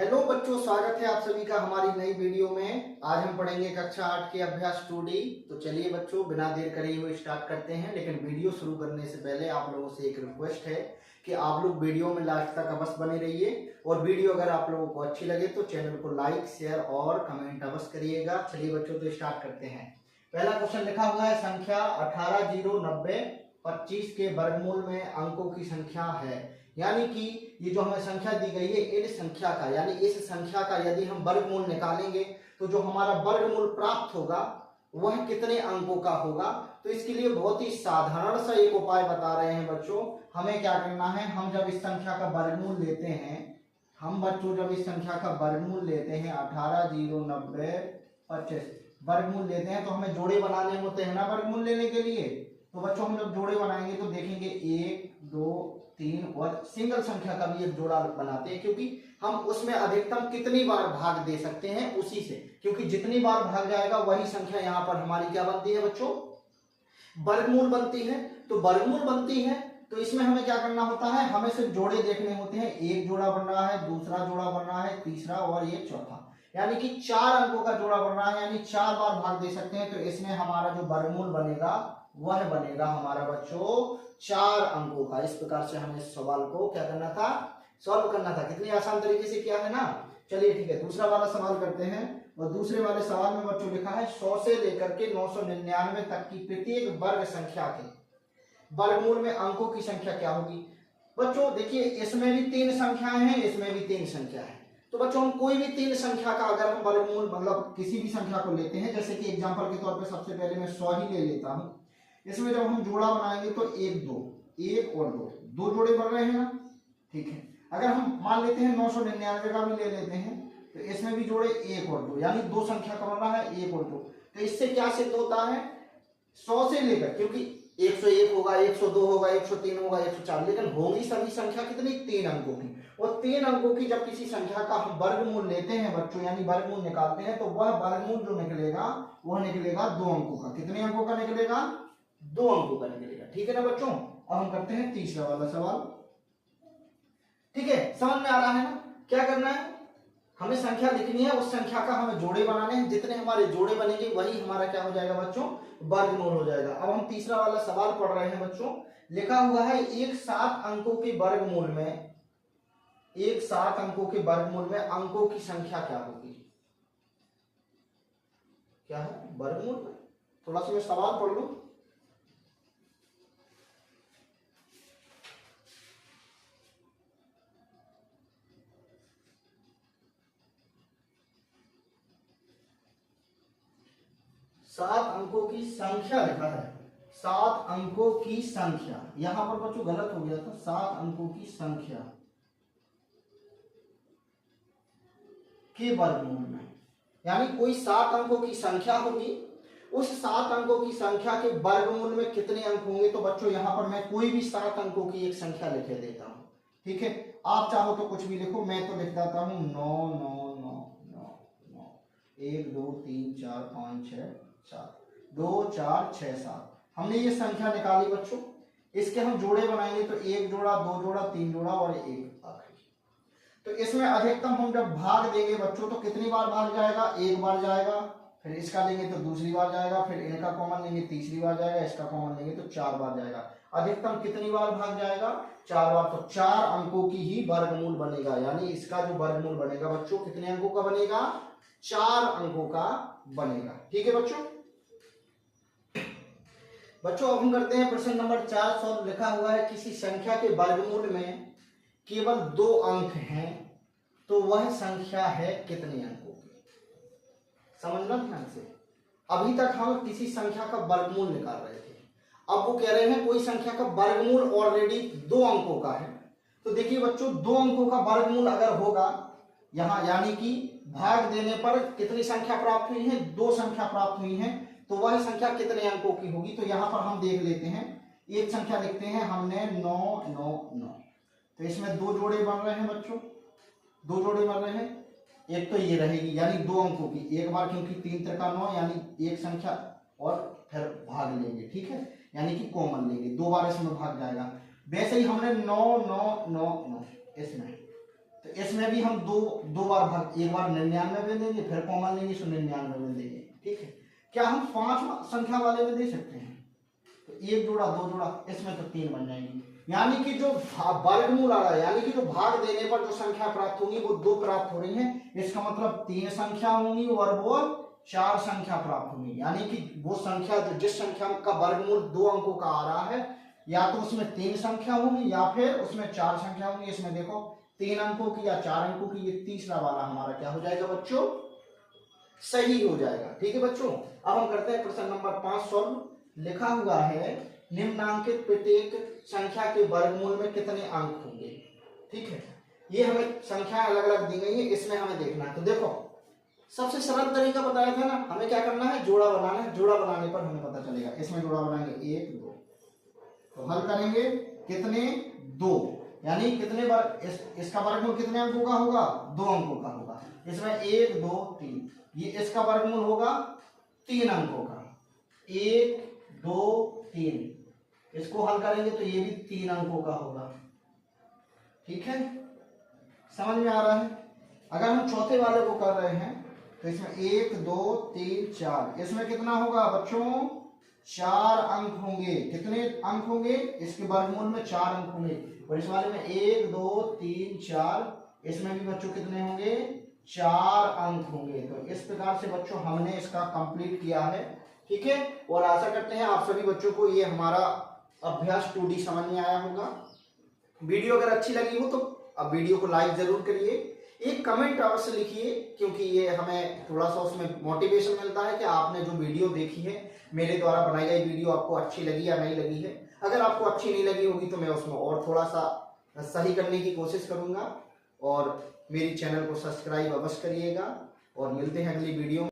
Hello बच्चों, स्वागत है आप सभी का हमारी नई वीडियो में। आज हम पढ़ेंगे कक्षा 8 के अभ्यास 2D। तो चलिए बच्चों, बिना देर करे हुए स्टार्ट करते हैं। लेकिन वीडियो शुरू करने से पहले आप लोगों से एक रिक्वेस्ट है कि आप लोग वीडियो में लास्ट तक अवश्य बने रहिए, और वीडियो अगर आप लोगों को अच्छी लगे तो चैनल को लाइक, शेयर और कमेंट अवश्य करिएगा। चलिए बच्चों, तो स्टार्ट करते हैं। पहला क्वेश्चन लिखा हुआ है, संख्या 18, 0, 90, 25 के वर्गमूल में अंकों की संख्या है। यानी कि ये जो हमें संख्या दी गई है, इन संख्या का यानी इस संख्या का यदि हम वर्गमूल निकालेंगे तो जो हमारा वर्गमूल प्राप्त होगा वह कितने अंकों का होगा। तो इसके लिए बहुत ही साधारण सा एक उपाय बता रहे हैं बच्चों। हमें क्या करना है, हम जब इस संख्या का वर्गमूल लेते हैं, हम बच्चों जब इस संख्या का वर्गमूल लेते हैं 18, 0, 90, 25 वर्गमूल लेते हैं तो हमें जोड़े बनाने होते हैं ना वर्गमूल लेने के लिए। तो बच्चों हम जब जोड़े बनाएंगे तो देखेंगे 1, 2, 3 और सिंगल संख्या का भी एक जोड़ा बनाते हैं, क्योंकि हम उसमें अधिकतम कितनी बार भाग दे सकते हैं उसी से, क्योंकि जितनी बार भाग जाएगा वही संख्या यहाँ पर हमारी क्या बनती है बच्चों, वर्गमूल बनती है। तो वर्गमूल बनती है तो इसमें हमें क्या करना होता है, हमें सिर्फ जोड़े देखने होते हैं। एक जोड़ा बन रहा है, दूसरा जोड़ा बन रहा है, तीसरा और ये चौथा, यानी कि 4 अंकों का जोड़ा बन रहा है, यानी 4 बार भाग दे सकते हैं। तो इसमें हमारा जो वर्गमूल बनेगा वह बनेगा हमारा बच्चों 4 अंकों का। इस प्रकार से हमें इस सवाल को क्या करना था, सॉल्व करना था। कितनी आसान तरीके से किया है ना। चलिए ठीक है, दूसरा वाला सवाल करते हैं। और दूसरे वाले सवाल में बच्चों लिखा है 100 से लेकर के 999 तक की प्रत्येक वर्ग संख्या के वर्गमूल में अंकों की संख्या क्या होगी। बच्चों देखिए, इसमें भी 3 संख्याएं हैं, इसमें भी 3 संख्या है। तो बच्चों हम कोई भी 3 संख्या का अगर हम वर्गमूल मतलब किसी भी संख्या को लेते हैं, जैसे कि एग्जांपल के तौर पे सबसे पहले मैं 100 ही ले लेता हूं। इसमें जब हम जोड़ा बनाएंगे तो 1, 2, 1 और 2 जोड़े बन रहे हैं ना, ठीक है। अगर हम मान लेते हैं 999 का भी ले लेते हैं तो इसमें भी जोड़े 1 और 2, यानी 2 संख्या का बन रहा है 1 और 2। तो इससे क्या सिद्ध होता है, 100 से लेकर, क्योंकि 101 होगा, 102 होगा, 103 होगा, 104, लेकिन होगी सभी संख्या कितनी, 3 अंकों की। और 3 अंकों की जब किसी संख्या का हम वर्गमूल लेते हैं बच्चों, यानी वर्गमूल निकालते हैं, तो वह वर्गमूल जो निकलेगा वह निकलेगा 2 अंकों का। कितने अंकों का निकलेगा, 2 अंकों का निकलेगा। ठीक है ना बच्चों। अब हम करते हैं तीसरा वाला सवाल। ठीक है, समझ में आ रहा है ना। क्या करना है, हमें संख्या लिखनी है, उस संख्या का हमें जोड़े बनाने हैं। जितने हमारे जोड़े बनेंगे वही हमारा क्या हो जाएगा बच्चों, वर्गमूल हो जाएगा। अब हम तीसरा वाला सवाल पढ़ रहे हैं बच्चों। लिखा हुआ है एक 7 अंकों के वर्गमूल में, एक 7 अंकों के वर्गमूल में अंकों की संख्या क्या होगी। क्या है वर्गमूल में, थोड़ा सा मैं सवाल पढ़ लूं। सात अंकों की संख्या लिखा है, 7 अंकों की संख्या। यहां पर बच्चों गलत हो गया था, 7 अंकों की संख्या के वर्गमूल में, यानी कोई 7 अंकों की संख्या होगी, उस 7 अंकों की संख्या के वर्गमूल में कितने अंक होंगे। तो बच्चों यहां पर मैं कोई भी 7 अंकों की एक संख्या लिख देता हूं। ठीक है, आप चाहो तो कुछ भी लिखो, मैं तो लिख देता हूं 9 9 9 9 9 1 2 3 4 5 6 7 2 4 6 7। हमने ये संख्या निकाली बच्चों। इसके हम जोड़े बनाएंगे तो 1 जोड़ा, 2 जोड़ा, 3 जोड़ा और 1 आखिरी। तो इसमें अधिकतम हम जब भाग देंगे बच्चों तो कितनी बार भाग जाएगा, 1 बार जाएगा। फिर इसका लेंगे तो दूसरी बार जाएगा, फिर इनका कॉमन लेंगे तीसरी बार जाएगा, इसका कॉमन लेंगे तो 4 बार जाएगा। अधिकतम कितनी बार भाग जाएगा, 4 बार। तो 4 अंकों की ही वर्गमूल बनेगा, यानी इसका जो वर्गमूल बनेगा बच्चों कितने अंकों का बनेगा, 4 अंकों का बनेगा। ठीक है बच्चों। बच्चों अब हम करते हैं प्रश्न नंबर 4 सॉल्व। लिखा हुआ है किसी संख्या के वर्गमूल में केवल 2 अंक हैं तो वह संख्या है कितने अंकों की। समझना ध्यान से। अभी तक हम किसी संख्या का वर्गमूल निकाल रहे थे, अब वो कह रहे हैं कोई संख्या का वर्गमूल ऑलरेडी 2 अंकों का है। तो देखिए बच्चों, 2 अंकों का वर्गमूल अगर होगा यहां, यानी कि भाग देने पर कितनी संख्या प्राप्त हुई है, 2 संख्या प्राप्त हुई है, तो वह संख्या कितने अंकों की होगी। तो यहां पर हम देख लेते हैं, एक संख्या लिखते हैं हमने 9 9 9। तो इसमें 2 जोड़े बन रहे हैं बच्चों, 2 जोड़े बन रहे हैं। एक तो ये रहेगी यानी 2 अंकों की, एक बार, क्योंकि 3 त्रिका 9 यानी एक संख्या और फिर भाग लेंगे। ठीक है, यानी कि कॉमन लेंगे, 2 बार इसमें भाग जाएगा। वैसे ही हमने 9 9 9 9 इसमें तो इसमें भी हम दो बार भाग, एक बार 99 में देंगे, फिर कॉमन लेंगे तो 99 में देंगे। ठीक है, क्या हम 5 संख्या वाले में दे सकते हैं? तो 1 जोड़ा 2 जोड़ा, इसमें तो 3 बन जाएंगे। यानी कि जो वर्गमूल आ रहा है, यानी कि जो भाग देने पर जो संख्या प्राप्त होंगी वो 2 प्राप्त हो रही है। इसका मतलब 3 संख्या होंगी और वो 4 संख्या प्राप्त होंगी। यानी कि वो संख्या जो जिस संख्या का वर्गमूल 2 अंकों का आ रहा है, या तो उसमें 3 संख्या होंगी या फिर उसमें 4 संख्या होंगी। इसमें देखो 3 अंकों की या 4 अंकों की, ये तीसरा वाला हमारा क्या हो जाएगा बच्चों? सही हो जाएगा। ठीक है बच्चों, अब हम करते हैं प्रश्न नंबर 5 सॉल्व। लिखा हुआ है निम्नांकित प्रत्येक संख्या के वर्गमूल में कितने अंक होंगे। ठीक है, ये हमें संख्या अलग अलग दी गई है, इसमें हमें देखना है। तो देखो सबसे सरल तरीका बताया था ना, हमें क्या करना है? जोड़ा बनाना है। जोड़ा बनाने पर हमें पता चलेगा। इसमें जोड़ा बनाएंगे 1 2, तो हल करेंगे कितने? 2, यानी कितने बार इसका वर्गमूल कितने अंकों का होगा? 2 अंकों का होगा। इसमें 1 2 3, ये इसका वर्गमूल होगा 3 अंकों का। 1 2 3, इसको हल करेंगे तो ये भी 3 अंकों का होगा। ठीक है, समझ में आ रहा है? अगर हम चौथे वाले को कर रहे हैं तो इसमें 1 2 3 4, इसमें कितना होगा बच्चों? 4 अंक होंगे। कितने अंक होंगे? इसके वर्गमूल में 4 अंक होंगे। और इस वाले में 1 2 3 4, इसमें भी बच्चों कितने होंगे? 4 अंक होंगे। तो इस प्रकार से बच्चों हमने इसका कंप्लीट किया है। ठीक है, और आशा करते हैं आप सभी बच्चों को ये हमारा अभ्यास 2D समझ में आया होगा। वीडियो अगर अच्छी लगी हो तो अब वीडियो को लाइक जरूर करिए, एक कमेंट अवश्य लिखिए, क्योंकि ये हमें थोड़ा सा उसमें मोटिवेशन मिलता है कि आपने जो वीडियो देखी है, मेरे द्वारा बनाई गई वीडियो आपको अच्छी लगी या नहीं लगी है। अगर आपको अच्छी नहीं लगी होगी तो मैं उसमें और थोड़ा सा सही करने की कोशिश करूंगा। और मेरी चैनल को सब्सक्राइब अवश्य करिएगा, और मिलते हैं अगली वीडियो में।